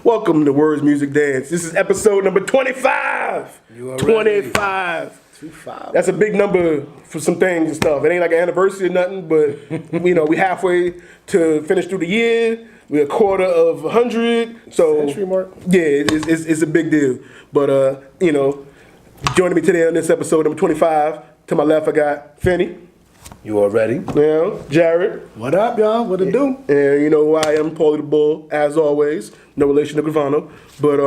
Welcome to Words, Music, Dance. This is episode number 25. You are 25. 25. That's a big number for some things and stuff. It ain't like an anniversary or nothing, but we halfway to finish through the year. We're a quarter of 100. So Century mark. Yeah, it's a big deal. But joining me today on this episode number 25. To my left, I got Finney. You all ready? Yeah, Jared. What up, y'all? What it do? And you know who I am, Paulie the Bull, as always. No relation to Gravano. But,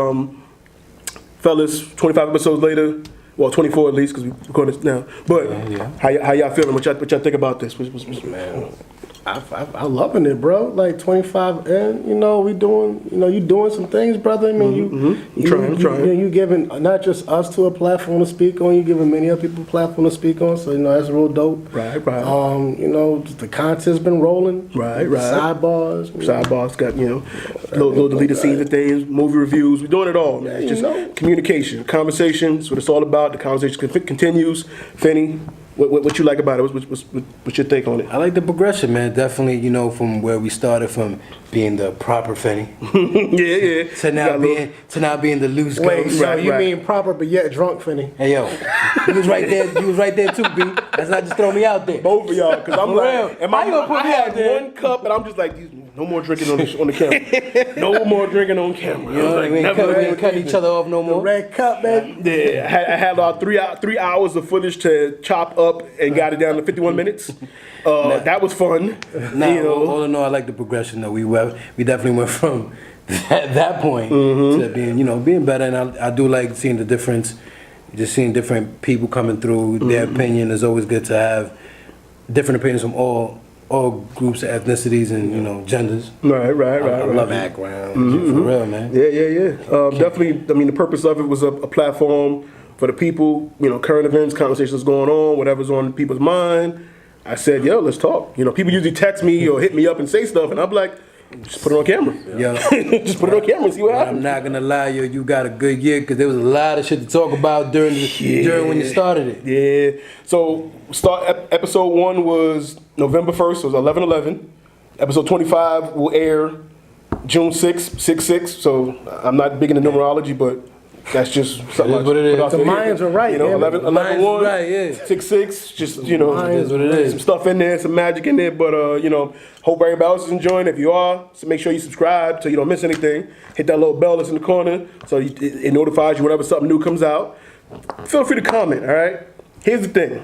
fellas, 25 episodes later, well, 24 at least, because we record this now. But how y'all feeling? What y'all think about this? Man, I'm loving it, bro. Like 25, and we doing, you doing some things, brother. I mean, I'm trying. You giving not just us to a platform to speak on. You giving many other people a platform to speak on. So that's real dope. Right. Just the content's been rolling. Right. Sidebars Got little deleted scenes and things, movie reviews. We're doing it all, man. It's just communication, conversations. What it's all about. The conversation continues. Finney, what you like about it? What's your take on it? I like the progression, man. Definitely, from where we started from being the proper Finney. yeah. To now being the loose Wait, ghost. so you mean proper but yet drunk, Finney? Hey yo, you was right there too, B. Let's not just throw me out there. Both of y'all, because I'm For like, real. How you gonna put me out there? one cup, and I'm just like, no more drinking on the camera. No more drinking on camera. We ain't cutting each other off no more. Red cup, baby. Yeah, I had about 3 hours of footage to chop up and got it down to 51 minutes. That was fun. All in all, I like the progression though. We definitely went from that point to being better, and I do like seeing the difference. Just seeing different people coming through. Their opinion is always good to have different opinions from all groups of ethnicities and genders. Right. I love background. For real, man. Yeah. Definitely. I mean, the purpose of it was a platform for the people. Current events, conversations going on, whatever's on people's mind. I said, yo, let's talk. People usually text me or hit me up and say stuff, and I'm like, just put it on camera. Yo, just put it on camera and see what happens. I'm not gonna lie, you got a good year because there was a lot of shit to talk about during when you started it. Yeah. So episode 1 was November 1st. So it was 11/11. Episode 25 will air June 6th, 6/6. So I'm not big into numerology, but that's just something. It is what it is. The Mayans are right. 11/1, right, yeah. 6/6. Just It is what it is. some stuff in there, some magic in there. But hope everybody else is enjoying. If you are, so make sure you subscribe so you don't miss anything. Hit that little bell that's in the corner so it notifies you whenever something new comes out. Feel free to comment. All right. Here's the thing: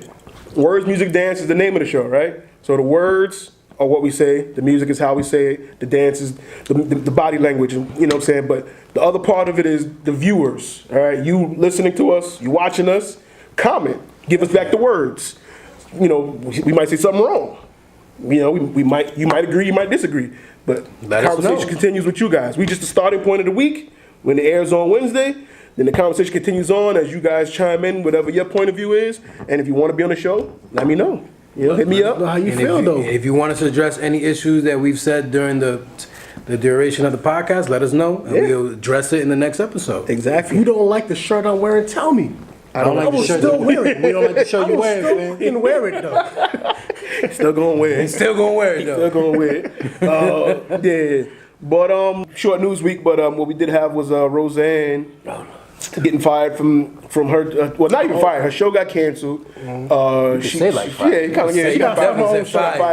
Words, Music, Dance is the name of the show, right? So the words are what we say. The music is how we say it. The dance is the body language. You know what I'm saying? But the other part of it is the viewers. All right, you listening to us, you watching us. Comment. Give us back the words. We might say something wrong. You might agree, you might disagree. But the conversation continues with you guys. We just the starting point of the week when it airs on Wednesday. Then the conversation continues on as you guys chime in, whatever your point of view is. And if you want to be on the show, let me know. Hit me up. How you feel though? If you want us to address any issues that we've said during the duration of the podcast, let us know, and we'll address it in the next episode. Exactly. If you don't like the shirt I'm wearing, tell me. I don't like the shirt. Still wear it. We don't like the shirt you wearing, man. You can wear it though. Still gonna wear it. Still gonna wear it though. Still gonna wear it. Yeah. But short news week. But what we did have was Roseanne getting fired from her. Well, not even fired. Her show got canceled. She got fired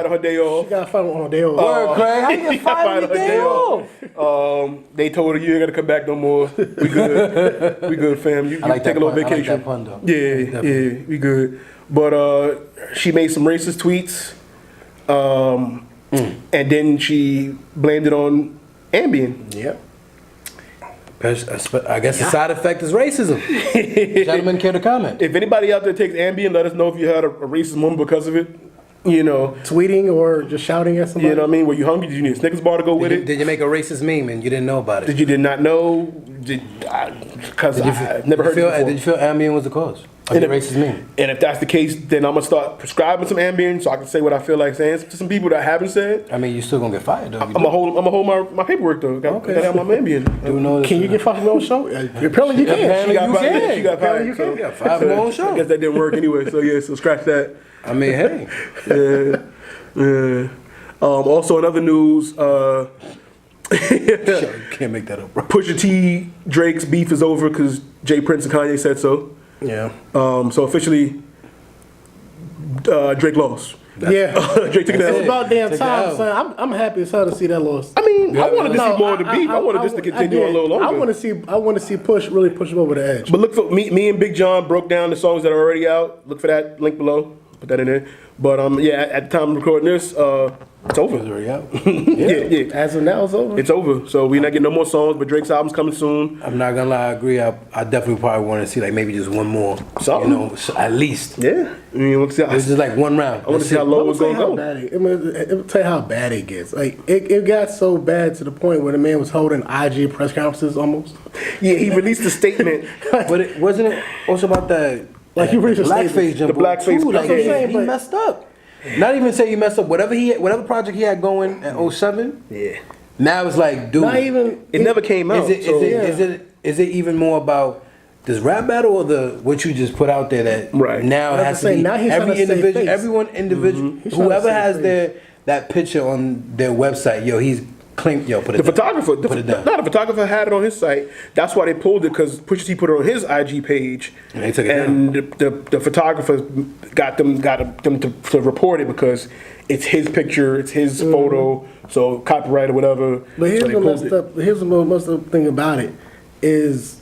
on her day off. She got fired on her day off. Word, Craig. How you get fired on her day off? They told her you ain't gotta come back no more. We good. We good, fam. You like take a little vacation. I like that pun, though. Yeah, we good. But she made some racist tweets, and then she blamed it on Ambien. Yep. I guess the side effect is racism. Gentlemen, care to comment? If anybody out there takes Ambien, let us know if you had a racist moment because of it. Tweeting or just shouting at somebody. You know what I mean? Were you hungry? Did you need a Snickers bar to go with it? Did you make a racist meme and you didn't know about it? You did not know? Because I've never heard it before. Did you feel Ambien was the cause of the racist meme? And if that's the case, then I'm going to start prescribing some Ambien so I can say what I feel like saying to some people that I haven't said. I mean, you're still going to get fired, though. I'm going to hold my paperwork, though. Okay. I got my Ambien. Can you get fired from your own show? Apparently you can. She got fired. You can get fired from your own show. I guess that didn't work anyway. So scratch that. I mean, hey. Yeah. Also, in other news, You can't make that up, bro. Pusha T, Drake's beef is over because Jay Prince and Kanye said so. Yeah. So officially, Drake lost. Yeah. Drake took It's that. about damn Take time, that son. I'm happy as hell to see that loss. I mean, I wanted to see No, more of the beef. I wanted this to continue a little longer. I want to see Push really push him over the edge. But look for me and Big John broke down the songs that are already out. Look for that link below. Put that in there. But yeah, at the time of recording this, it's over. It's already out. Yeah. As of now, it's over. It's over. So we're not getting no more songs, but Drake's album's coming soon. I'm not gonna lie, I agree. I definitely probably want to see like maybe just one more. Something. You know, at least. Yeah. I mean, let's see how, It's just like one round. I want to see how low it's gonna go. It will tell you how bad it gets. Like it got so bad to the point where the man was holding IG press conferences almost. Yeah, he released a statement. But it wasn't it also about the Like you reached a blackface statement. jump. The blackface too, jump. like, That's what I'm saying, he but- messed up. Not even say he messed up. Whatever project he had going at 07. Yeah. Now it's like, dude. Not even. It never came out. Is it even more about this rap battle or the what you just put out there that Right. now I was has to saying, be now he's every trying to save individual, face. everyone individual, He's trying to whoever save has face. that picture on their website, yo, he's claimed, yo, put it The down. photographer, Put it down. no, the photographer had it on his site. That's why they pulled it because Pusha T put it on his IG page, And they took it and the photographer got them to report it because it's his picture, it's his photo, so copyright or whatever. But here's so they the pulled messed it. up. Here's the most messed up thing about it is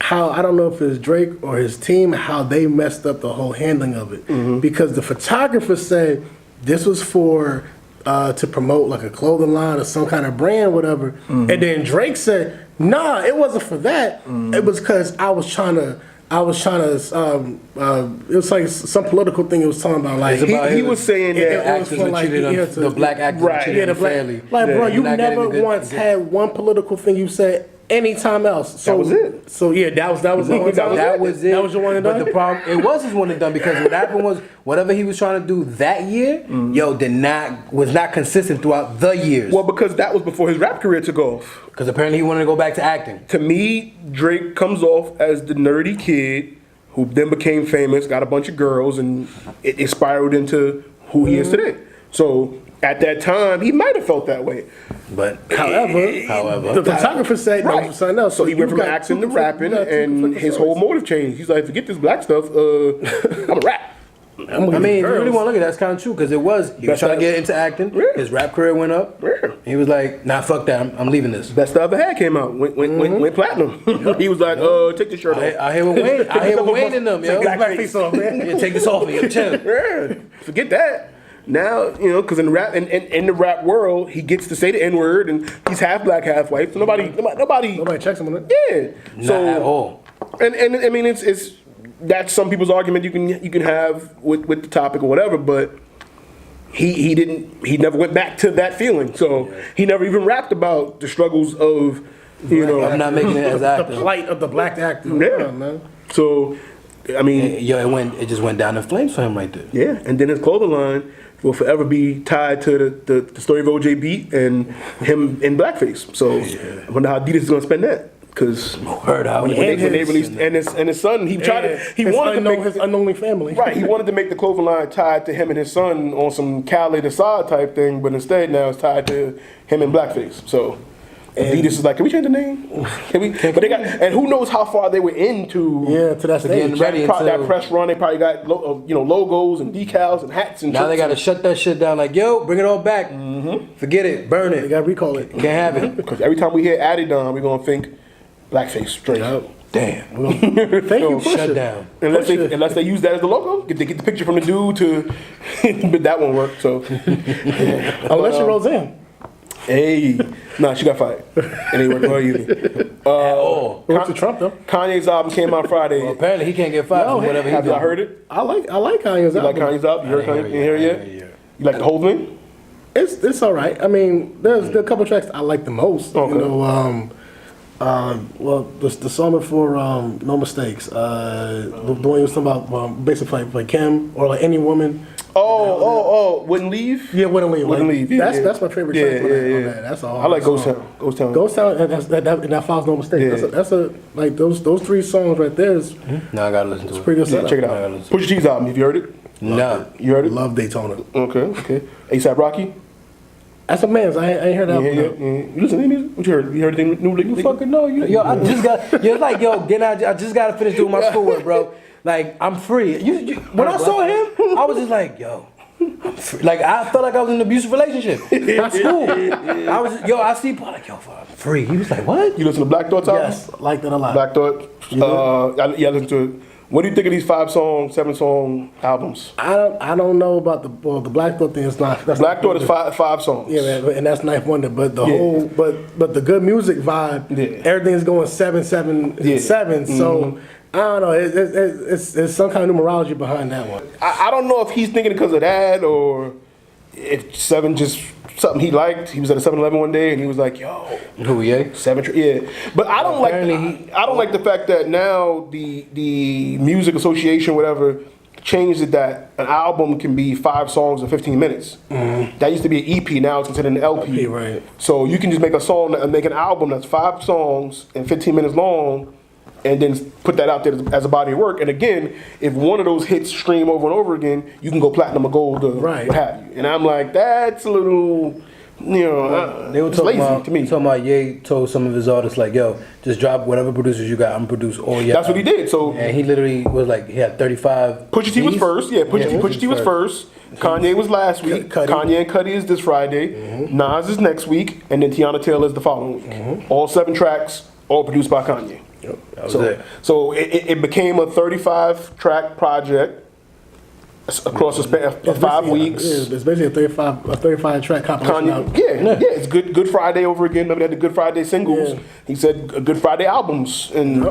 how I don't know if it's Drake or his team how they messed up the whole handling of it because the photographer said this was for to promote like a clothing line or some kind of brand, whatever, and then Drake said, "Nah, it wasn't for that. It was because I was trying to." It was like some political thing it was talking about. Like It's about He his- was saying it that. was actors for were like treated yeah, to- the black actors Right. were treated yeah, the black, unfairly. like bro, Yeah. you You're not getting never a good- once had one political thing you said anytime else. So That was it. So yeah, that was the one time. That was it. That was your one and But done. the problem, it was his one and done because what happened was whatever he was trying to do that year, was not consistent throughout the years. Well, because that was before his rap career took off. Because apparently he wanted to go back to acting. To me, Drake comes off as the nerdy kid who then became famous, got a bunch of girls, and it spiraled into who he is today. So at that time, he might have felt that way. But However, the photographer said no, something else. So he went you from got acting to two- rapping, you got two and conflicting his whole stories. motive changed. He's like, forget this black stuff. I'm a rap. I'm I gonna mean, if get you really girls. want to look at it, that's kind of true because he was Best trying to of- get into acting. Yeah. His rap career went up. Yeah. He was like, nah, fuck that. I'm leaving this. Best I ever had came out. Went platinum. He was like, take the shirt off. I hear what Wayne. I hear what Wayne in them, yo. Take the blackface off, man. Yeah, take this off me. Yo, chill. Yeah, forget that. Now, because in the rap in the rap world, he gets to say the N word, and he's half black, half white. So nobody. Nobody checks him on it. Yeah. Not So at all. and I mean it's that's some people's argument you can have with the topic or whatever, but he never went back to that feeling. So he never even rapped about the struggles of I'm not making it as The actor. plight of the black actor. Yeah. Man. So I mean Yo, it just went down in flames for him right there. yeah, and then his clothing line will forever be tied to the story of OJ Beat and him in blackface. So I wonder how Adidas is gonna spend that. Because Heard how when he they released and his son, he tried to he His wanted to make his unknowing family. right. He wanted to make the clothing line tied to him and his son on some Khaled Assad type thing, but instead now it's tied to him in blackface. So Adidas is like, can we change the name? Can we? But they got, and who knows how far they were into To that stage. getting ready that until- press run. They probably got logos and decals and hats and Now they shirts. got to shut that shit down. Like, yo, bring it all back. Forget it. Burn They it. got to recall it. Can't have it. Because every time we hear Adidon, we're gonna think blackface straight up. Damn. Thank you, Shut Pusha. down. Unless they use that as the logo, they get the picture from the dude to, but that won't work. So, Unless you're Roseanne. hey, nah, she got fired. It ain't working for her either. Oh. Went to Trump though. Kanye's album came out Friday. Well, apparently he can't get fired No, from whatever he Have did. y'all heard it? I like Kanye's You like album. Kanye's album? You heard I Kanye? didn't You hear hear it it yet? yet. You like the whole thing? It's all right. I mean, there's a couple tracks I like the most. Okay. You know, well, the song before No Mistakes, the one you was talking about, basically like Kim or like any woman. Oh, Wouldn't Leave? Yeah, Wouldn't Leave. Wouldn't Like, Leave. Yeah, that's my favorite track on that. That's all. I like Ghost Town. Ghost Town. Ghost Town, and that follows No Mistakes. Yeah. That's a like those three songs right there is No, I gotta listen to it. pretty good Yeah, setup. check it I gotta out. listen. Pusha T's album. Have you heard it? Nah. You heard it? Love Daytona. Okay. ASAP Rocky. That's a man's. I ain't heard that. Yeah, one. yeah. You listen to music? What you heard? You heard anything new lately? Fucking no, yo, I just got. Yo, like yo, I just gotta finish doing my schoolwork, bro. Like I'm free. When I saw him, I was just like, yo. I'm free. Like I felt like I was in an abusive relationship. At school. I see Paul like, yo, I'm free. He was like, what? You listen to Black Thought's album? Yes, like that a lot. Black Thought. I listen to it. What do you think of these 5-song, 7-song albums? I don't know about the Black Thought thing. It's not. That's Black not Thought is five songs. Yeah, man, and that's Ninth Wonder. But the whole, but the good music vibe, everything's going 7, 7, 7. So I don't know. It's some kind of numerology behind that one. I don't know if he's thinking because of that or if 7 just something he liked. He was at a 7-Eleven one day and he was like, "Yo, Who? Yeah. 7." Yeah, but I don't I don't like the fact that now the music association, whatever, changed it that an album can be 5 songs in 15 minutes. That used to be an EP. Now it's considered an LP. Right. So you can just make a song and make an album that's 5 songs and 15 minutes long. And then put that out there as a body of work. And again, if one of those hits stream over and over again, you can go platinum or gold or what have you. And I'm like, that's a little, they were it's talking lazy about, to me. Talking about Ye told some of his artists like, yo, just drop whatever producers you got. I'm gonna produce all your. That's what he did. So and he literally was like, he had 35. Pusha T was first. Yeah, Pusha T was first. Kanye was last week. Kanye and Cudi is this Friday. Nas is next week, and then Tiana Taylor is the following week. All 7 tracks, all produced by Kanye. So it became a 35-track project across a span of 5 weeks. It's basically a 35-track compilation. It's Good Friday over again. Remember they had the Good Friday singles. Yeah. He said Good Friday albums. And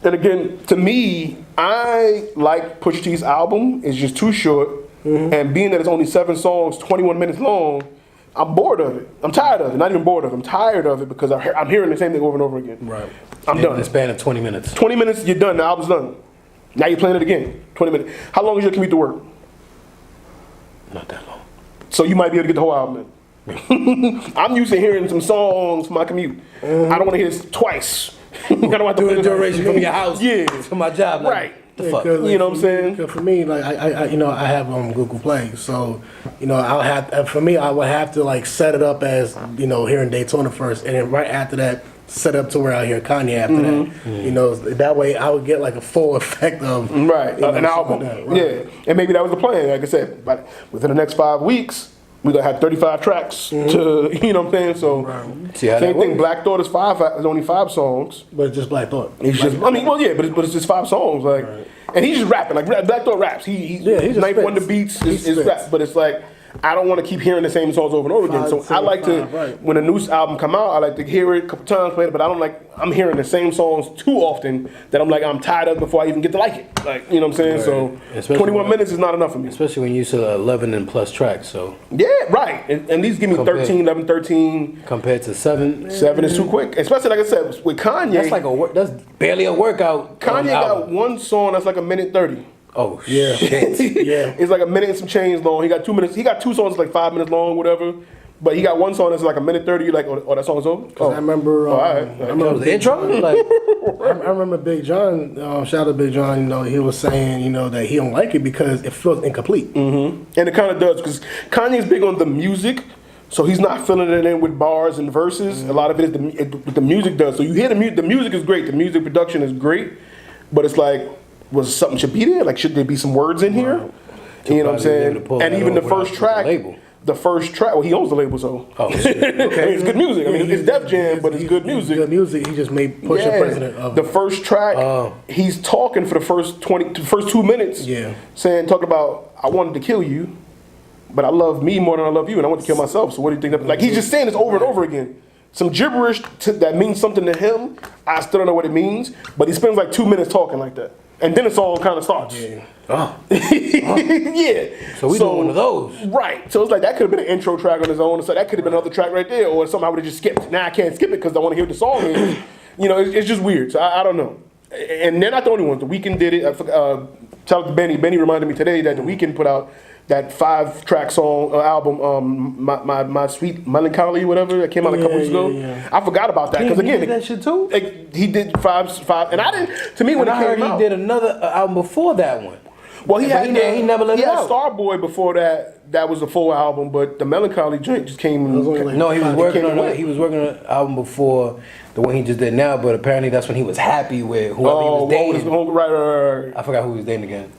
again, to me, I like Pusha T's album. It's just too short. And being that it's only 7 songs, 21 minutes long, I'm bored of it. I'm tired of it. Not even bored of it. I'm tired of it because I'm hearing the same thing over and over again. Right. I'm done. In the span of 20 minutes. 20 minutes, you're done. The album's done. Now you're playing it again. 20 minutes. How long is your commute to work? Not that long. So you might be able to get the whole album in. I'm used to hearing some songs for my commute. I don't want to hear this twice. I don't have to do the duration from your house to my job. Like, right. The fuck? You know what I'm saying? Because for me, like I have Google Play, so I would have to like set it up as here in Daytona first, and then right after that, set up to where I hear Kanye after that. That way I would get like a full effect of an album. Yeah, and maybe that was the plan. Like I said, but within the next 5 weeks, we're gonna have 35 tracks to, you know what I'm saying? So, same thing. Black Thought is only 5 songs. But it's just Black Thought. It's just, but it's just 5 songs. Like, and he's just rapping. Like, Black Thought raps. He's Ninth Wonder beats is rap. But it's like, I don't want to keep hearing the same songs over and over again. So I like to, when a new album come out, I like to hear it a couple times, play it, but I don't like, I'm hearing the same songs too often that I'm tired of before I even get to like it. Like, you know what I'm saying? So especially 21 minutes is not enough for me. Especially when you use 11 and plus tracks, so. Yeah, right. And these give me 13, 11, 13. Compared to 7. 7 is too quick. Especially, like I said, with Kanye. That's barely a workout. Kanye got one song that's like a minute 30. Oh shit! It's like a minute and some change long. He got 2 minutes. He got 2 songs like 5 minutes long, whatever. But he got one song that's like a minute 30. You're like, oh, that song's over. I remember. I remember the intro. Like, I remember Big John. Shout out to Big John. He was saying, that he don't like it because it feels incomplete. And it kind of does because Kanye's big on the music. So he's not filling it in with bars and verses. A lot of it is what the music does. So you hear the music is great. The music production is great. But it's like, was something should be there? Like, should there be some words in here? You know what I'm saying? And even the first track, well, he owns the label, so. Okay. It's good music. I mean, it's Def Jam, but it's good music. Good music. He just made Pusha president of the first track. He's talking for the first 2 minutes. Yeah. Talking about, I wanted to kill you, but I love me more than I love you, and I want to kill myself. So what do you think? Like, he's just saying this over and over again. Some gibberish that means something to him. I still don't know what it means, but he spends like 2 minutes talking like that. And then the song kind of starts. Yeah. Yeah. So we doing one of those. Right. So it's like that could have been an intro track on his own. So that could have been another track right there. Or something I would have just skipped. Now I can't skip it because I want to hear what the song is. It's just weird. So I don't know. And they're not the only ones. The Weeknd did it. Shout out to Benny. Benny reminded me today that The Weeknd put out that 5-track song album, my Sweet Melancholy, whatever, that came out a couple weeks ago. Yeah. I forgot about that because again, he did that shit too. He did five, and I didn't. To me, when it came out, he did another album before that one. Well, he But had he never let he it had out. Starboy before that. That was a full album, but the Melancholy joint just came. No, he was it working came on away. he was working on an album before the one he just did now, but apparently that's when he was happy with whoever he was dating. Right. I forgot who he was dating again.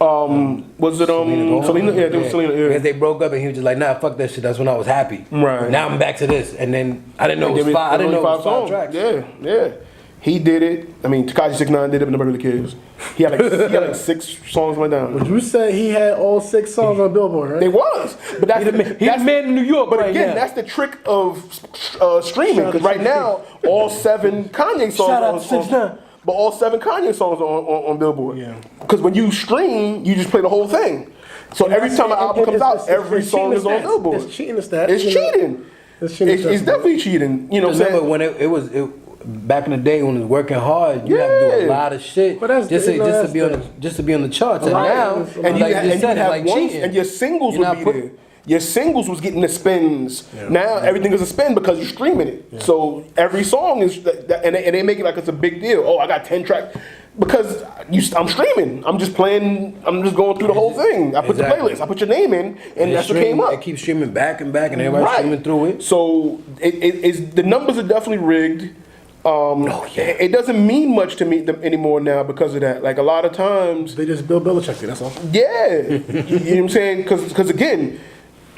Was it Gomez? Selena? Yeah, it was Selena. Yeah. Because they broke up and he was just like, nah, fuck that shit. That's when I was happy. Right. Now I'm back to this, and then I didn't know it was Give five. I didn't know it was 5 songs. tracks. Yeah. He did it. I mean, Tekashi 6ix9ine did it, but never really kids. He had like 6 songs went down. Would you say he had all 6 songs on Billboard, right? They was, but that's He's the man in New York But right again, now. that's the trick of streaming. Because right now, all 7 Kanye songs Shout out on, to 6ix9ine. but all 7 Kanye songs on Billboard. Yeah. Because when you stream, you just play the whole thing. So every time an album comes out, every song is on Billboard. It's cheating the stats. It's you know? cheating. It's cheating the It's stats. definitely cheating. You know what I'm Remember saying? when it was back in the day when it was working hard, you had to do a Yeah. lot of shit But that's- just you know, to that's be on the charts. And Right. now, And you like had, you and said, you it's had like one, cheating. and your singles You're would not be put- there. Your singles was getting the spins. Now everything is a spin because you're streaming it. So every song is, and they make it like it's a big deal. Oh, I got 10 tracks. Because I'm streaming. I'm just playing, I'm just going through the whole thing. I put Exactly. the playlist, I put your name in, and it that's what came up. It keeps streaming back and back, and everybody's streaming through it. So it's the numbers are definitely rigged. It doesn't mean much to me anymore now because of that. Like a lot of times, They just Bill Belichick it, that's all. yeah, you know what I'm saying? Because again,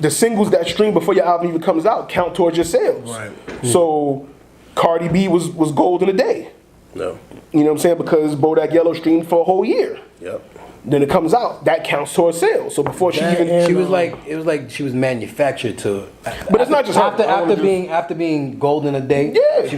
the singles that stream before your album even comes out count towards your sales. Right. So Cardi B was gold in a day. No. You know what I'm saying? Because Bodak Yellow streamed for a whole year. Yep. Then it comes out, that counts towards sales. So before she That even, and- She was like, it was like she was manufactured to. But it's not just her. after being gold in a day. Yeah. she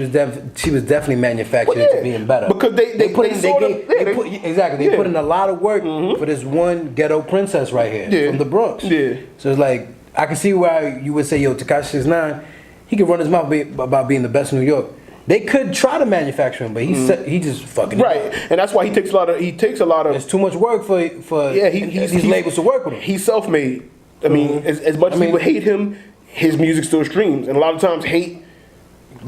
was definitely manufactured Well, yeah. to being better. Because they put in, sort of- gave- yeah, they put, exactly. They put in a lot of work for this one ghetto princess right here Yeah. from the Bronx. Yeah. So it's like I can see why you would say, yo, Tekashi 6ix9ine, he could run his mouth about being the best in New York. They could try to manufacture him, but he just fucking right, it up. and that's why he takes a lot of. It's too much work for Yeah, these labels to work with him. He's self-made. I mean, as much as people hate him, his music still streams, and a lot of times hate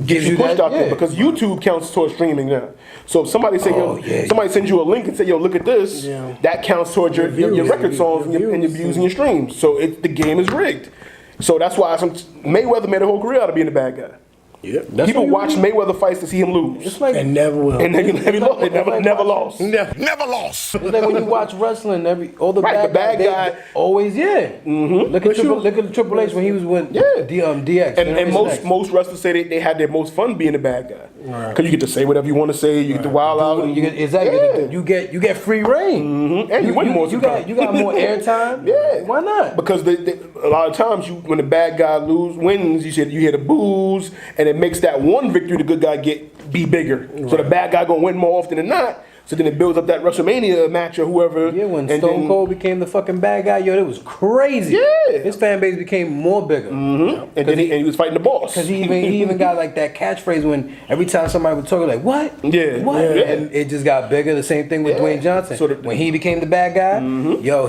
gets you you pushed that, out there yeah. because YouTube counts towards streaming now. So if somebody say, Oh, yeah. somebody sends you a link and say, yo, look at this, Yeah. that counts towards your views. record songs and your Views. views and your streams. So the game is rigged. So that's why Mayweather made a whole career out of being the bad guy. Yep. People watch Mayweather fights to see him lose, It's like And never will. and they never lost. Never lost. It's like when you watch wrestling, all the Right, bad, the bad guys, guy- they always Look at Triple H when he was with Yeah. DX. And most wrestlers say they had their most fun being the bad guy because you get to say whatever you want to say, you get to wild out. you get exactly Yeah. you get free reign. And you win more. You got more airtime. Yeah. Why not? Because a lot of times when the bad guy wins, you hear the boos, and it makes that one victory the good guy be bigger. So the bad guy gonna win more often than not. So then it builds up that WrestleMania match or whoever. Yeah, when and Stone then- Cold became the fucking bad guy, yo, it was crazy. Yeah. His fan base became more bigger. and then he was fighting the boss. Cause he even got like that catchphrase when every time somebody would talk, like what? Yeah. What? Yeah. And it just got bigger. The same thing with Yeah. Dwayne Johnson. So when he became the bad guy, yo,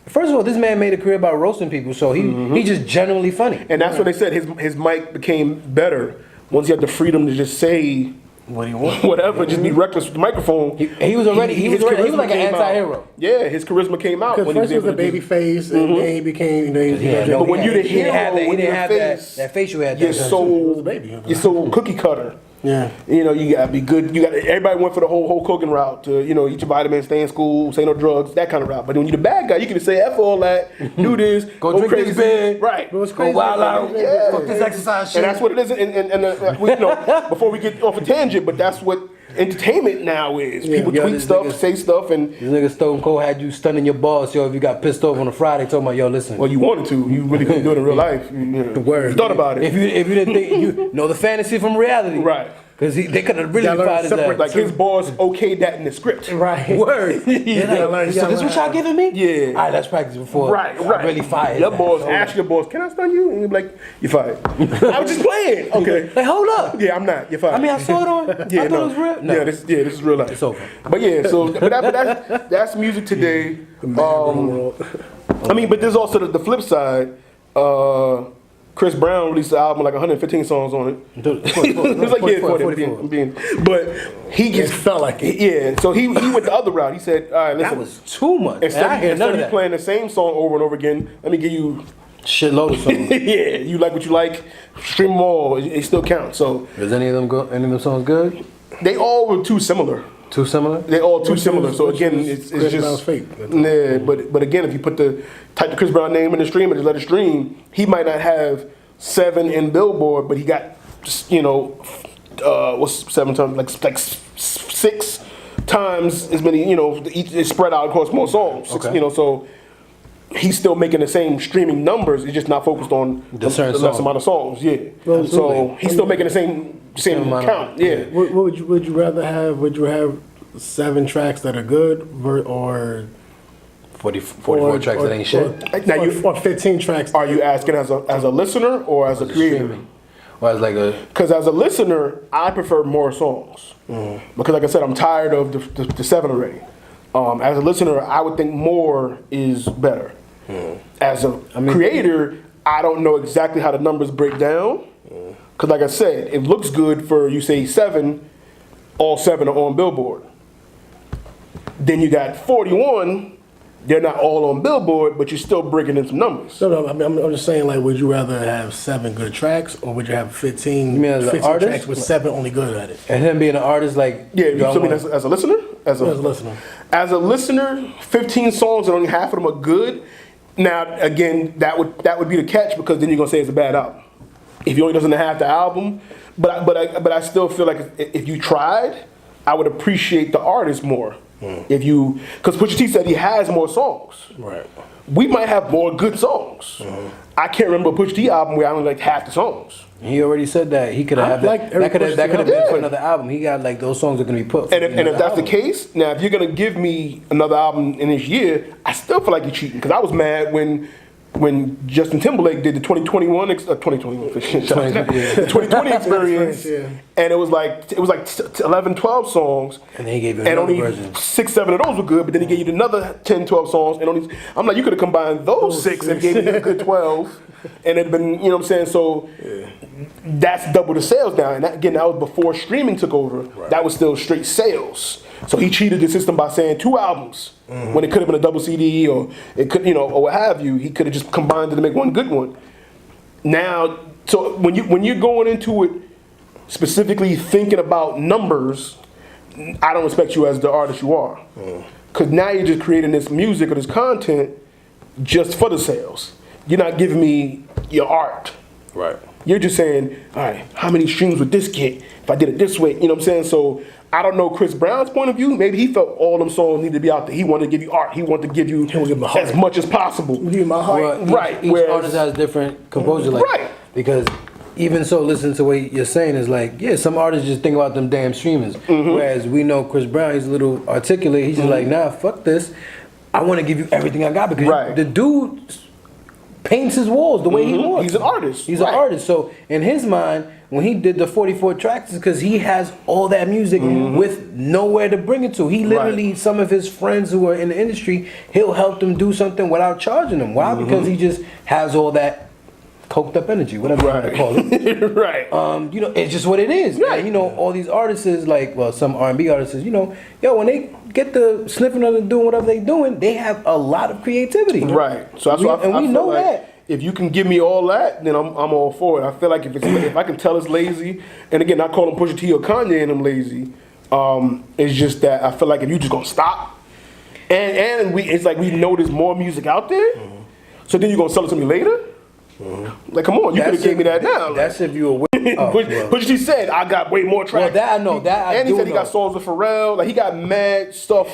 first of all, this man made a career about roasting people, so he just genuinely funny. And that's when they said his mic became better once he had the freedom to just say What do you want? whatever, just be reckless with the microphone. He was already he was his like an charisma came out. anti-hero. Yeah, his charisma came out Because when he first he was a able to baby do- face, and then he became, you know, Yeah, he no, But when you're the he didn't hero, have that, he when didn't you're have the that face, facial hair. You're was a so baby. you're so cookie cutter. Yeah. You know, you gotta be good. You got everybody went for the whole Hulk Hogan route to eat your vitamins, stay in school, say no drugs, that kind of route. But when you're the bad guy, you can just say F all that, do this, Go drink this beer. right? But what's Go crazy? wild out. Yeah. Fuck this exercise shit. And that's what it is. And before we get off a tangent, but that's what entertainment now is. People Yo, tweet this stuff, nigga- say stuff, and This nigga Stone Cold had you stunning your boss, yo. If you got pissed off on a Friday, talking about, yo, listen. well, you wanted to. You really couldn't do it in real life. The word. You thought about it. If you didn't think you know the fantasy from reality, Right. Because they could have really Gotta learn fired to his separate, ass. Like his boss okayed that in the script. Right. Word. gotta learn- So this what y'all giving me? Yeah. All right, let's practice before. Right. I really fire his Your ass. boss, Hold ask up. your boss, can I stun you? And you're like, you're fired. I was just playing. Okay. Like, hold up. Yeah, I'm not. You're fired. I mean, I saw it on. yeah, I thought it was real. No. Yeah, this is real life. It's over. But yeah, so but that's music today. I mean, but there's also the flip side. Chris Brown released an album with like 115 songs on it. It was like, yeah, 40. But he just felt like it. Yeah, so he went the other route. He said, all right, listen. That was too much. Instead of you playing the same song over and over again, let me give you shitload of songs. yeah, you like what you like, stream them all. It still counts. So is any of them songs good? they all were too similar. Too similar? They all too similar. So again, it's Chris just Brown's fake. Yeah, but again, if you type the Chris Brown name in the stream and just let it stream, he might not have 7 in Billboard, but he got what's 7 times like 6 times as many. Each is spread out across more songs. Okay. So he's still making the same streaming numbers. He's just not focused on the less amount of songs. Yeah. Well, so he's still making the same count. Yeah. What would you rather have? Would you have 7 tracks that are good or 44 tracks that ain't shit? Now or 15 tracks? Are you asking as a listener or as a creator? Streaming. Or as like a... Because as a listener, I prefer more songs. Because like I said, I'm tired of the 7 already. As a listener, I would think more is better. As a creator, I don't know exactly how the numbers break down. Because like I said, it looks good for, you say 7, all 7 are on Billboard. Then you got 41, they're not all on Billboard, but you're still breaking in some numbers. No, I'm just saying, like, would you rather have 7 good tracks, or would you have 15, You mean as an 15 artist? tracks with 7 only good at it? And him being an artist, like... Yeah, you y'all mean want- as a listener? As a listener. As a listener, 15 songs and only half of them are good. Now, again, that would be the catch, because then you're gonna say it's a bad album. If you only listen to half the album, but I still feel like if you tried, I would appreciate the artist more. If you, because Pusha T said he has more songs. Right. We might have more good songs. I can't remember a Pusha T album where I only like half the songs. He already said that he could have like that could have been Yeah. for another album. He got like those songs are gonna be put. And if that's the case, now if you're gonna give me another album in this year, I still feel like you're cheating, because I was mad when Justin Timberlake did the 2021 the 2020 experience, and it was like 11, 12 songs, And then he gave you and another only version. 6, 7 of those were good, but then he gave you another 10, 12 songs, and only I'm like, you could have combined those 6 and gave me a good 12, and it'd been, you know what I'm saying? So that's double the sales now, and that was before streaming took over. That was still straight sales. So he cheated the system by saying 2 albums when it could have been a double CD, or it could, or what have you. He could have just combined it to make one good one. Now, so when you're going into it specifically thinking about numbers, I don't respect you as the artist you are, because now you're just creating this music or this content just for the sales. You're not giving me your art. Right. You're just saying, all right, how many streams would this get if I did it this way? You know what I'm saying? So I don't know Chris Brown's point of view. Maybe he felt all them songs needed to be out there. He wanted to give you art. He wanted to give you as much as possible. Give you my heart. Well, Right. Each artist has different composure, like Right. because even so, listen to what you're saying is like, yeah, some artists just think about them damn streamers. Whereas we know Chris Brown, he's a little articulate. He's just like, nah, fuck this. I want to give you everything I got, because Right. the dude paints his walls the way he wants. He's an artist. He's an artist. So in his mind, when he did the 44 tracks, it's because he has all that music with nowhere to bring it to. He literally, some of his friends who are in the industry, he'll help them do something without charging them. Why? Because he just has all that coked up energy, whatever you want to call it. Right. It's just what it is. Right. And, all these artists, like, well, some R&B artists, when they get the sniffing of doing whatever they doing, they have a lot of creativity. Right. So that's why we feel know like that. if you can give me all that, then I'm all for it. I feel like if I can tell it's lazy, and again, not calling Pusha T or Kanye and them lazy, it's just that I feel like if you just gonna stop, and it's like we know there's more music out there, so then you're gonna sell it to me later. Like, come on, you could have gave me that now. That's if you were Pusha T said I got way more tracks. Well, that I know. That I and he do said he got know. songs with Pharrell. Like, he got mad stuff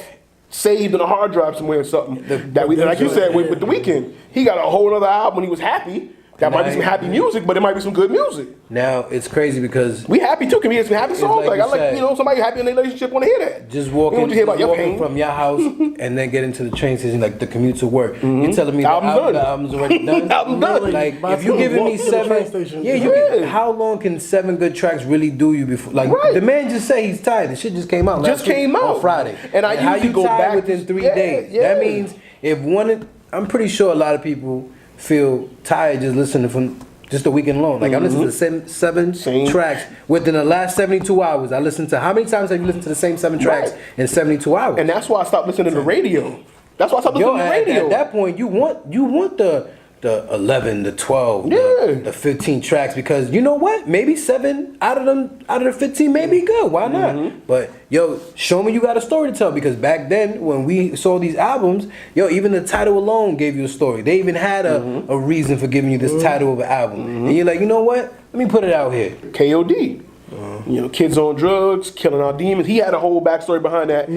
saved in a hard drive somewhere or something. Like you said, with The Weeknd, he got a whole other album when he was happy. That might be some happy music, but it might be some good music. Now it's crazy because We happy too. Can we hear some happy songs? like Like, I you like, said. somebody happy in their relationship want to hear that. just We want walking, to hear about your pain. from your house and then get into the train station, like the commute to work. You're telling me Album's the album's already done. Album done. Like My if you son giving me walked to the train 7, station. yeah, Yeah. how long can 7 good tracks really do you before? Like Right. the man just say he's tired. The shit just came out. Just last week came out. on Friday. And I how usually you go tired back within to- 3 yeah, days. yeah. That means if one, I'm pretty sure a lot of people feel tired just listening from Just the weekend alone. Like I listened to the seven tracks within the last 72 hours. I listened to how many times have you listened to the same 7 tracks in 72 hours? And that's why I stopped listening to the radio. That's why I stopped listening to the radio. At that point, you want the 11, the 12, the 15 tracks, because you know what? Maybe 7 out of the 15 may be good. Why not? But yo, show me you got a story to tell, because back then when we saw these albums, yo, even the title alone gave you a story. They even had a reason for giving you this title of an album. And you're like, you know what? Let me put it out here. KOD. You know, kids on drugs, killing our demons. He had a whole backstory behind that.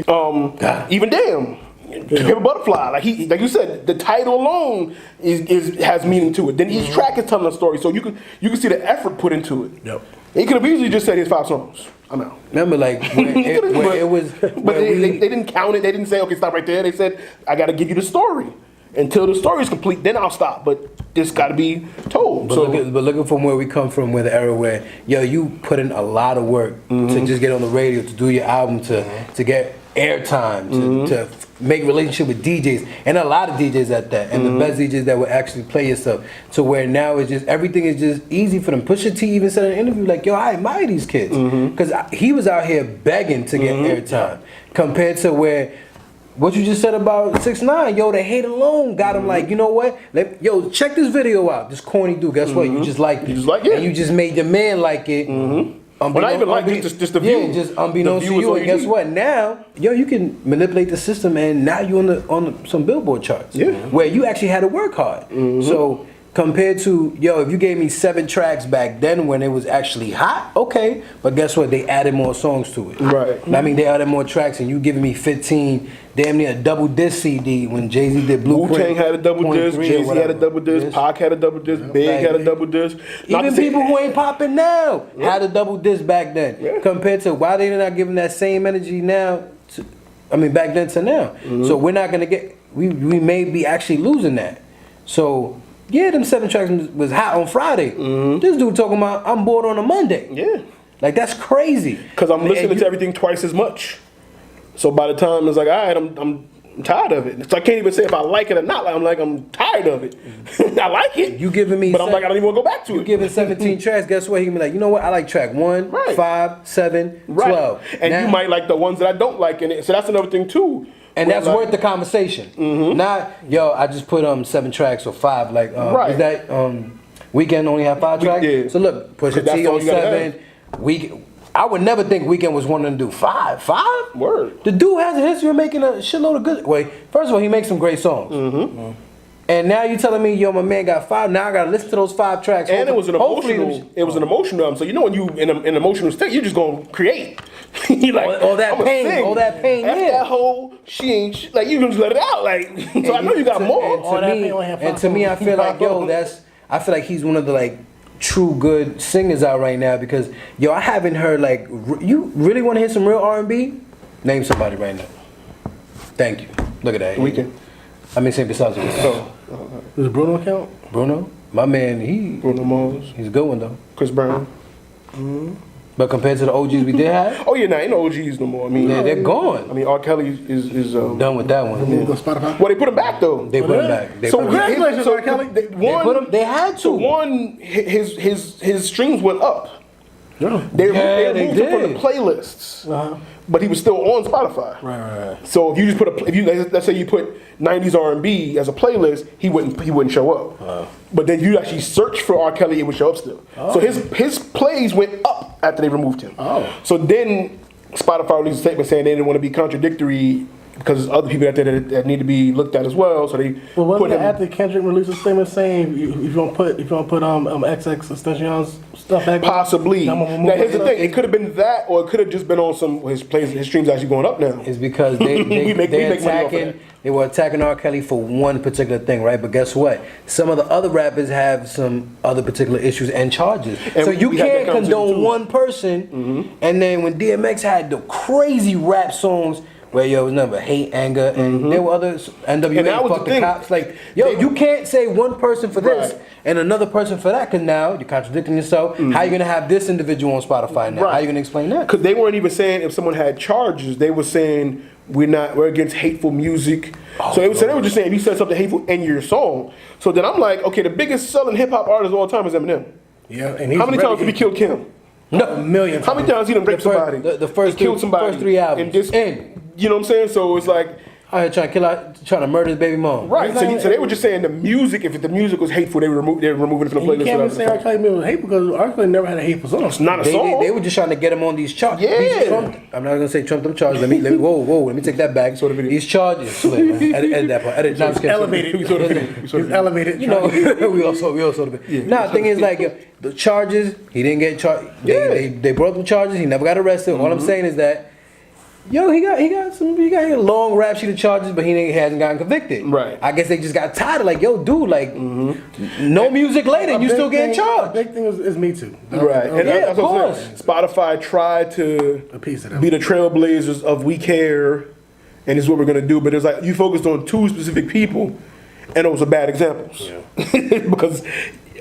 Even Damn. Paper Butterfly, like you said, the title alone has meaning to it. Then each track is telling a story, so you can see the effort put into it. Yep. He could have easily just said his 5 songs. I'm out. Remember, like when it was, but they didn't count it. They didn't say, okay, stop right there. They said, I got to give you the story. Until the story is complete, then I'll stop. But this got to be told. But looking from where we come from, where the era where you put in a lot of work to just get on the radio, to do your album, to get airtime, to make relationship with DJs, and a lot of DJs at that, and the best DJs that would actually play your stuff, to where now it's just everything is just easy for them. Pusha T even said in an interview, like, yo, I admire these kids, because he was out here begging to get airtime, compared to where what you just said about 6ix9ine, yo, the hate alone got him like, you know what? Yo, check this video out. This corny dude. Guess what? You just liked it. You just like it. And you just made your man like it. Well, not even like it, just the view. Yeah, just unbeknownst to you. And guess what? Now, yo, you can manipulate the system, and now you on some Billboard charts. Yeah. Where you actually had to work hard. So compared to, yo, if you gave me 7 tracks back then when it was actually hot, okay. But guess what? They added more songs to it. Right. I mean, they added more tracks, and you giving me 15, damn near a double disc CD when Jay-Z did Blueprint. Wu-Tang had a double disc, Jay-Z had a double disc, Pac had a double disc, Big had a double disc. Even people who ain't popping now had a double disc back then. Yeah. Compared to why they not giving that same energy now, back then to now. So we're not going to get, we may be actually losing that. So, yeah, them 7 tracks was hot on Friday. This dude talking about, I'm bored on a Monday. Yeah. Like, that's crazy. Because I'm listening to everything twice as much. So by the time it's like, all right, I'm tired of it. So I can't even say if I like it or not. I'm tired of it. I like it. You giving me, but I'm like, I don't even want to go back to it. You giving 17 tracks. Guess what? He can be like, you know what? I like track 1, 5, 7, 12. And now, you might like the ones that I don't like in it. So that's another thing too. And that's worth the conversation. Not, yo, I just put 7 tracks or 5. Like, is that Weekend only have 5 tracks? Yeah. So look, Pusha T on 7. I would never think Weekend was wanting to do 5. 5? Word. The dude has a history of making a shitload of good. Wait, first of all, he makes some great songs. And now you telling me, yo, my man got 5. Now I gotta listen to those 5 tracks. And it was an emotional. It was an emotional album. So you know when you in an emotional state, you're just gonna create. You like all that pain. All that pain. After that whole she ain't like you can just let it out. Like so I know you got more. And to me, I feel like I feel like he's one of the like true good singers out right now, because yo, I haven't heard like you really want to hear some real R&B? Name somebody right now. Thank you. Look at that. Weekend. I mean, say besides this. Does Bruno count? Bruno, my man, Bruno Mars, he's a good one though. Chris Brown. But compared to the OGs we did have, oh yeah, nah, ain't no OGs no more. I mean, yeah, they're gone. I mean, R. Kelly is done with that one. Go Spotify. Well, they put him back though. They put him back. So congratulations, R. Kelly. They had to. So one, his streams went up. Yeah. They removed him from the playlists, but he was still on Spotify. Right. So if you just put let's say you put 90s R&B as a playlist, he wouldn't show up. But then you actually search for R. Kelly, it would show up still. So his plays went up after they removed him. So then Spotify released a statement saying they didn't want to be contradictory, because there's other people out there that need to be looked at as well. So they wasn't it after Kendrick released a statement saying if you don't put XX Extension's stuff back? Possibly. Now here's the thing: it could have been that, or it could have just been on some his streams actually going up now. It's because they were attacking R. Kelly for one particular thing, right? But guess what? Some of the other rappers have some other particular issues and charges. And so you can't condone one person. And then when DMX had the crazy rap songs, where yo was nothing but hate, anger, and there were others. NWA fuck the cops. Like yo, you can't say one person for this and another person for that, because now you're contradicting yourself. How you gonna have this individual on Spotify now? How you gonna explain that? Because they weren't even saying if someone had charges. They were saying we're against hateful music. So they were just saying if you said something hateful in your song. So then I'm like, okay, the biggest selling hip hop artist of all time is Eminem. Yeah, and he's How many times did he kill Kim? No, a million. How many times he done raped somebody? The first He killed three- somebody. first 3 albums. And just, And- you know what I'm saying? So it's like, out here trying to murder his baby mom. right. So they were just saying the music. If the music was hateful, they were removing it from the You playlist. can't even say R. Kelly was hateful because R. Kelly never had a hateful song. It's not a They song. were just trying to get him on these charges. Yeah. These Trump, I'm not gonna say Trump them charges. Let me whoa. Let me take that back. Saw the video. These charges. Edit that part. Edit. No, I'm just kidding. Elevated. We saw the video. We saw the He's video. elevated. You know, we also the bit. Nah, the thing is like the charges. He didn't get charged. They brought up the charges. He never got arrested. All I'm saying is that. Yo, he got a long rap sheet of charges, but he hasn't gotten convicted. Right. I guess they just got tired of like, yo, dude, like, no music later, and you still getting A charged. big thing is Me Too. Right. And Yeah, that's of what I'm course. saying. Spotify tried to A piece of that. be the trailblazers of we care, and this is what we're gonna do. But it's like you focused on 2 specific people, and those are bad examples. Because,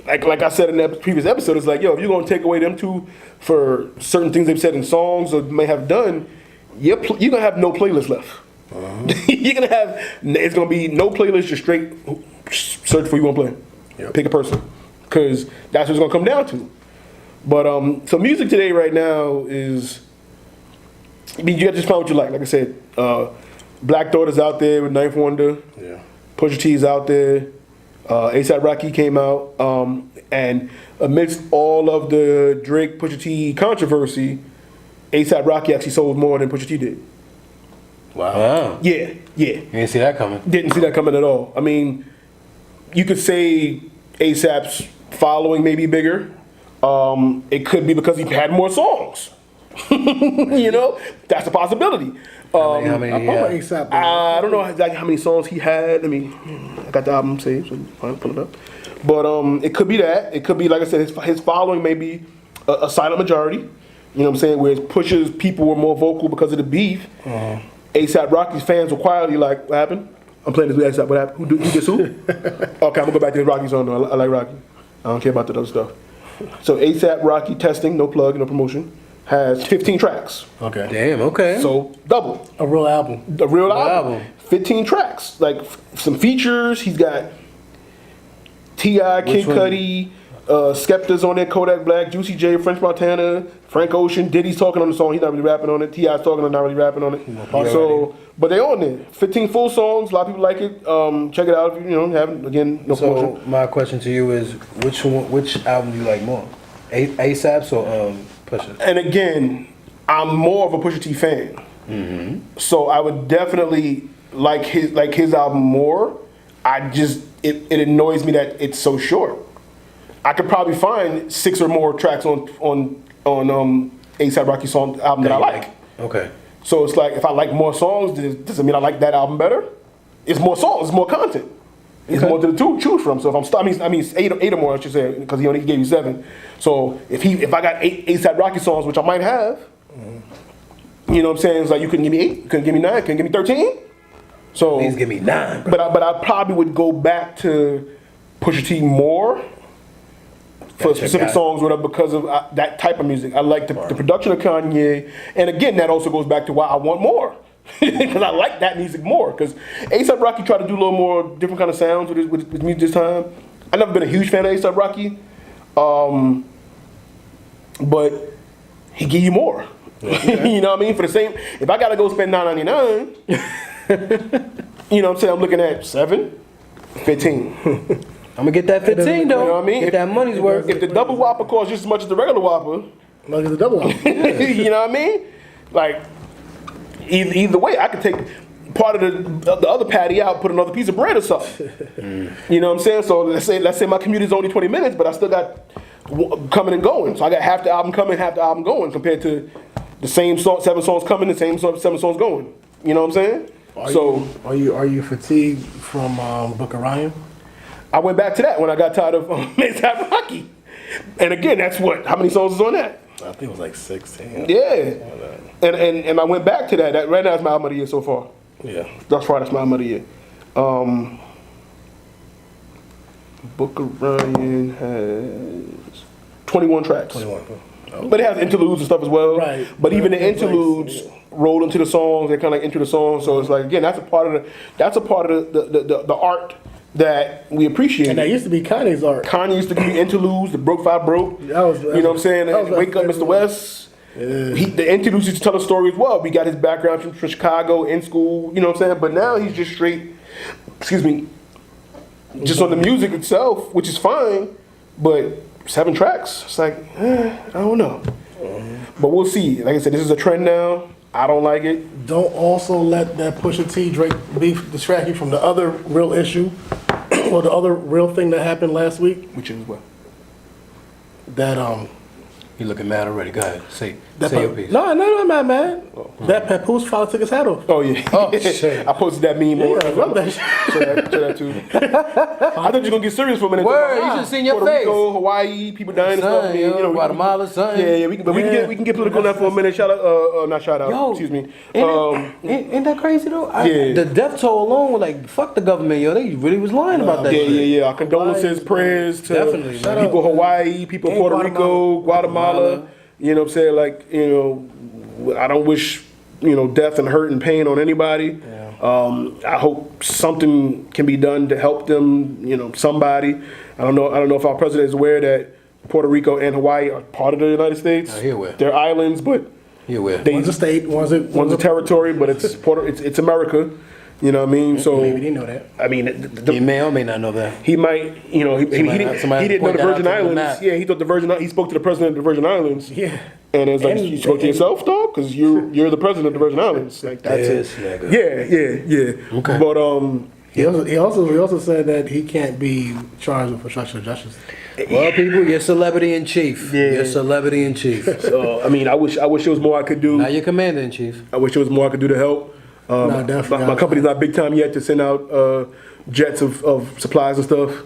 like I said in the previous episode, it's like, yo, if you're gonna take away them 2 for certain things they've said in songs or may have done, you're gonna have no playlist left. It's gonna be no playlist, just straight search for who you wanna play. Yep. Pick a person, because that's what it's gonna come down to. But so music today right now is, I mean, you got to just find what you like. Like I said, Black Thought is out there with Ninth Wonder. Yeah. Pusha T is out there. A$AP Rocky came out, and amidst all of the Drake Pusha T controversy, A$AP Rocky actually sold more than Pusha T did. Wow. Yeah. You didn't see that coming. Didn't see that coming at all. I mean, you could say A$AP's following may be bigger. It could be because he had more songs. You know, that's a possibility. How many I'm did he have? A$AP. I don't know exactly how many songs he had. I got the album saved, so I'll pull it up. But it could be that. It could be, like I said, his following may be a silent majority. You know what I'm saying? Whereas Pusha's people were more vocal because of the beef. A$AP Rocky's fans were quietly like, what happened? I'm playing this with A$AP. What happened? Who gets who? Okay, I'm going to go back to his Rocky song, though. I like Rocky. I don't care about the other stuff. So A$AP Rocky testing, no plug, no promotion, has 15 tracks. Okay. Damn. Okay. So double. A real album. The real album. album. 15 tracks. Like some features. He's got T.I., Kid one? Cudi, Skepta's on there, Kodak Black, Juicy J, French Montana, Frank Ocean. Diddy's talking on the song. He's not really rapping on it. T.I.'s talking on, not really rapping on it. So, but they on there. 15 full songs. A lot of people like it. Check it out if you haven't. Again, no So promotion. my question to you is, which album do you like more, A$AP's or Pusha? And again, I'm more of a Pusha T fan. So I would definitely like his album more. It annoys me that it's so short. I could probably find 6 or more tracks on A$AP Rocky's song album that I like. Okay. So it's like if I like more songs, does it mean I like that album better? It's more songs, it's more content. It's more to choose from. So if I mean 8 or more, I should say, because he only gave you 7. So if I got 8 A$AP Rocky songs, which I might have, you know what I'm saying? It's like you couldn't give me 8, you couldn't give me 9, you couldn't give me 13. So Please give me 9. but I probably would go back to Pusha T more for Gotcha, specific got it. songs, whatever, because of that type of music. I like the production of Kanye, and again, that also goes back to why I want more, because I like that music more. Because A$AP Rocky tried to do a little more different kind of sounds with his music this time. I've never been a huge fan of A$AP Rocky, but he give you more. You know what I mean? For the same, if I gotta go spend $9.99, you know what I'm saying? I'm looking at 7, 15. I'm gonna get that 15 though. You know what I mean? Get that money's worth. If the double Whopper costs just as much as the regular Whopper, Like it's a double album. you know what I mean? Like, either way, I could take part of the other patty out, put another piece of bread or something. You know what I'm saying? So let's say my commute is only 20 minutes, but I still got coming and going. So I got half the album coming, half the album going, compared to the same song, 7 songs coming, the same 7 songs going. You know what I'm saying? Are you fatigued from Book of Ryan? I went back to that when I got tired of A$AP Rocky. And again, that's how many songs is on that? I think it was like 16. Yeah. And I went back to that. That right now is my album of the year so far. Yeah. Thus far, that's my album of the year. Book of Ryan has 21 tracks. 21. But it has interludes and stuff as well. Right. But even the Right. interludes roll into the songs. They kind of like enter the song. So it's like again, that's a part of the art that we appreciate. And that used to be Kanye's art. Kanye used to give you interludes. The Broke Five Broke. That was- you know what I'm saying? that was my Wake Up, favorite Mr. one. West. The interludes used to tell a story as well. We got his background from Chicago in school. You know what I'm saying? But now he's just straight. Excuse me. Just on the music itself, which is fine, but 7 tracks. It's like, I don't know. But we'll see. Like I said, this is a trend now. I don't like it. Don't also let that Pusha T Drake beef distract you from the other real issue or the other real thing that happened last week. Which is what? That You looking mad already? Go ahead. Say that your piece. No, I'm not mad. That Papoose father took his hat off. Oh yeah. Oh, shit. I posted that meme. Yeah, I love that shit. Share that too. I thought you were gonna get serious for a minute. Word, you should've seen your Puerto face. Rico, Hawaii, people dying and stuff. Son, I mean, yo, Guatemala, something. Yeah, we can get political on that for a minute. Shout out, not shout out. Yo, Excuse me. Ain't that crazy though? Yeah. The death toll alone was like, fuck the government, yo. They really was lying about that shit. Yeah. Our condolences, prayers to Definitely, man. people Hawaii, people And Puerto Rico, Guatemala. Guatemala. You know what I'm saying? Like, I don't wish, death and hurt and pain on anybody. Yeah. I hope something can be done to help them, somebody. I don't know if our president is aware that Puerto Rico and Hawaii are part of the United States. he aware. They're islands, but You will. they, One's a state, one's one's a territory, but it's America. You know what I mean? So Maybe they know that. I mean, You may or may not know that. he might, he didn't somebody know point the that out Virgin to the Islands. map. Yeah, he thought he spoke to the president of the Virgin Islands. Yeah. And it's like, And- you spoke to yourself, dog? Because you're the president of the Virgin Islands. Like, that's This it. nigga. Yeah. Okay. But, He also said that he can't be charged with obstruction of justice. Well, people, you're celebrity in chief. Yeah. You're celebrity in chief. so, I mean, I wish there was more I could do. Now you're commander in chief. I wish there was more I could do to help. No, definitely. My company's not big time yet to send out jets of supplies and stuff.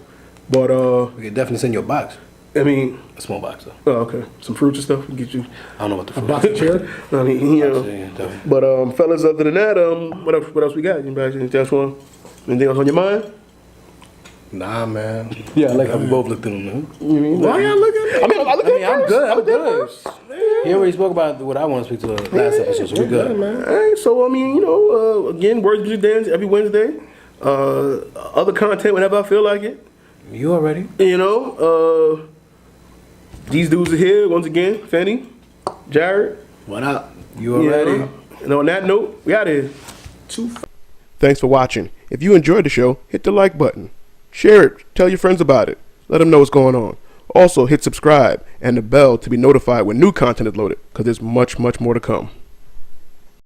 But, We could definitely send you a box. I mean, A small box though. oh, okay. Some fruits and stuff. We get you. I don't know what the A fuck. box of cherry? I mean, Yeah, definitely. But fellas, other than that, what else we got? Anybody anything else on your mind? Nah, man. Yeah, I like how we both looked at him. Huh? You mean? Why y'all looking at me? I mean, I look at I'm first. good. I I'm look at good. first. He already spoke about what I want to speak to the last episode, so we good. Man. All right, so I mean, again, Words Music Dance every Wednesday. Other content whenever I feel like it. You already? These dudes are here once again. Fenny, Jared. What up? You already? And on that note, we out here. Thanks for watching. If you enjoyed the show, hit the like button. Share it. Tell your friends about it. Let them know what's going on. Also, hit subscribe and the bell to be notified when new content is loaded, because there's much, much more to come.